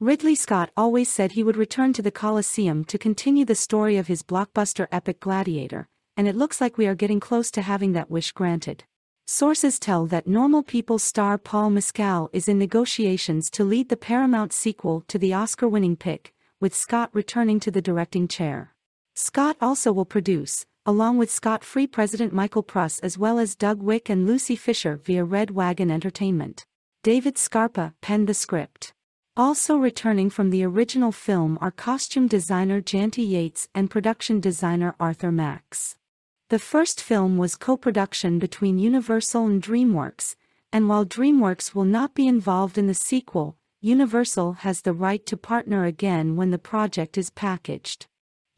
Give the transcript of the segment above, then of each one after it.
Ridley Scott always said he would return to the Colosseum to continue the story of his blockbuster epic Gladiator, and it looks like we are getting close to having that wish granted. Sources tell that Normal People star Paul Mescal is in negotiations to lead the Paramount sequel to the Oscar-winning Pick, with Scott returning to the directing chair. Scott also will produce, along with Scott-Free president Michael Pruss as well as Doug Wick and Lucy Fisher via Red Wagon Entertainment. David Scarpa penned the script. Also returning from the original film are costume designer Janty Yates and production designer Arthur Max. The first film was co-production between Universal and DreamWorks, and while DreamWorks will not be involved in the sequel, Universal has the right to partner again when the project is packaged.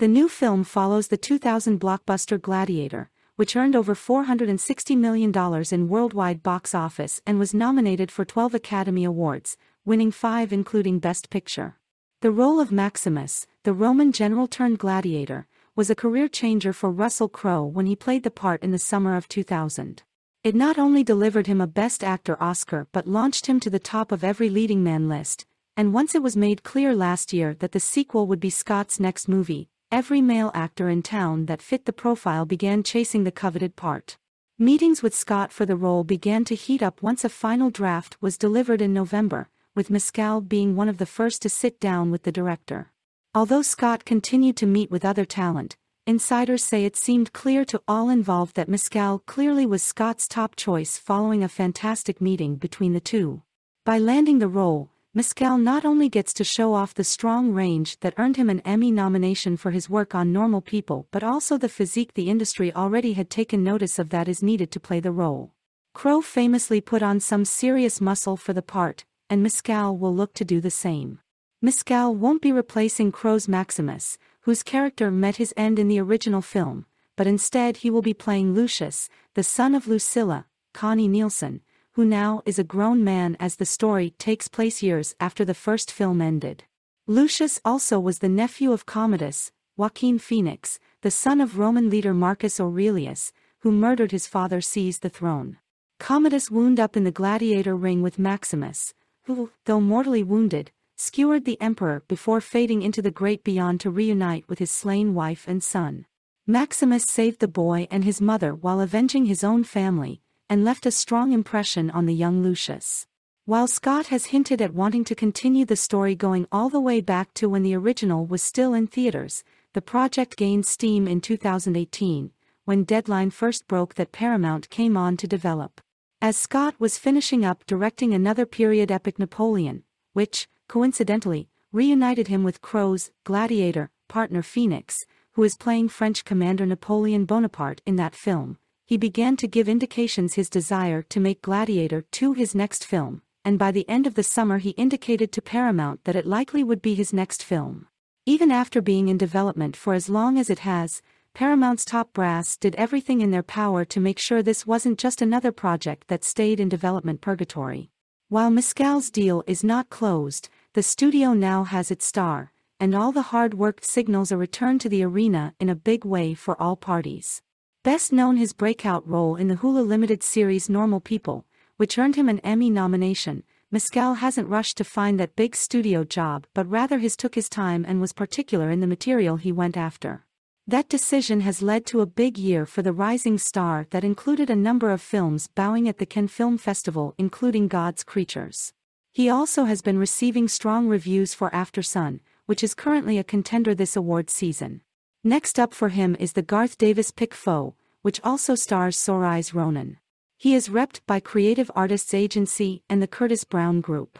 The new film follows the 2000 blockbuster Gladiator, which earned over $460 million in worldwide box office and was nominated for 12 Academy Awards, winning 5 including Best Picture. The role of Maximus, the Roman general turned gladiator, was a career changer for Russell Crowe when he played the part in the summer of 2000. It not only delivered him a Best Actor Oscar but launched him to the top of every leading man list, and once it was made clear last year that the sequel would be Scott's next movie, every male actor in town that fit the profile began chasing the coveted part. Meetings with Scott for the role began to heat up once a final draft was delivered in November, with Mescal being one of the first to sit down with the director. Although Scott continued to meet with other talent, insiders say it seemed clear to all involved that Mescal clearly was Scott's top choice following a fantastic meeting between the two. By landing the role, Mescal not only gets to show off the strong range that earned him an Emmy nomination for his work on Normal People but also the physique the industry already had taken notice of that is needed to play the role. Crowe famously put on some serious muscle for the part, and Mescal will look to do the same. Mescal won't be replacing Crowe's Maximus, whose character met his end in the original film, but instead he will be playing Lucius, the son of Lucilla, Connie Nielsen, who now is a grown man as the story takes place years after the first film ended. Lucius also was the nephew of Commodus, Joaquin Phoenix, the son of Roman leader Marcus Aurelius, who murdered his father to seize the throne. Commodus wound up in the gladiator ring with Maximus, who, though mortally wounded, skewered the emperor before fading into the great beyond to reunite with his slain wife and son. Maximus saved the boy and his mother while avenging his own family, and left a strong impression on the young Lucius. While Scott has hinted at wanting to continue the story going all the way back to when the original was still in theaters, the project gained steam in 2018, when Deadline first broke that Paramount came on to develop. As Scott was finishing up directing another period epic Napoleon, which, coincidentally, reunited him with Crowe's Gladiator partner Phoenix, who is playing French commander Napoleon Bonaparte in that film, he began to give indications his desire to make Gladiator 2 his next film, and by the end of the summer he indicated to Paramount that it likely would be his next film. Even after being in development for as long as it has, Paramount's top brass did everything in their power to make sure this wasn't just another project that stayed in development purgatory. While Mescal's deal is not closed, the studio now has its star, and all the hard work signals a return to the arena in a big way for all parties. Best known his breakout role in the Hulu limited series Normal People, which earned him an Emmy nomination, Mescal hasn't rushed to find that big studio job but rather took his time and was particular in the material he went after. That decision has led to a big year for the rising star that included a number of films bowing at the Cannes Film Festival including God's Creatures. He also has been receiving strong reviews for Aftersun, which is currently a contender this award season. Next up for him is the Garth Davis pick Foe, which also stars Saoirse Ronan. He is repped by Creative Artists Agency and the Curtis Brown Group.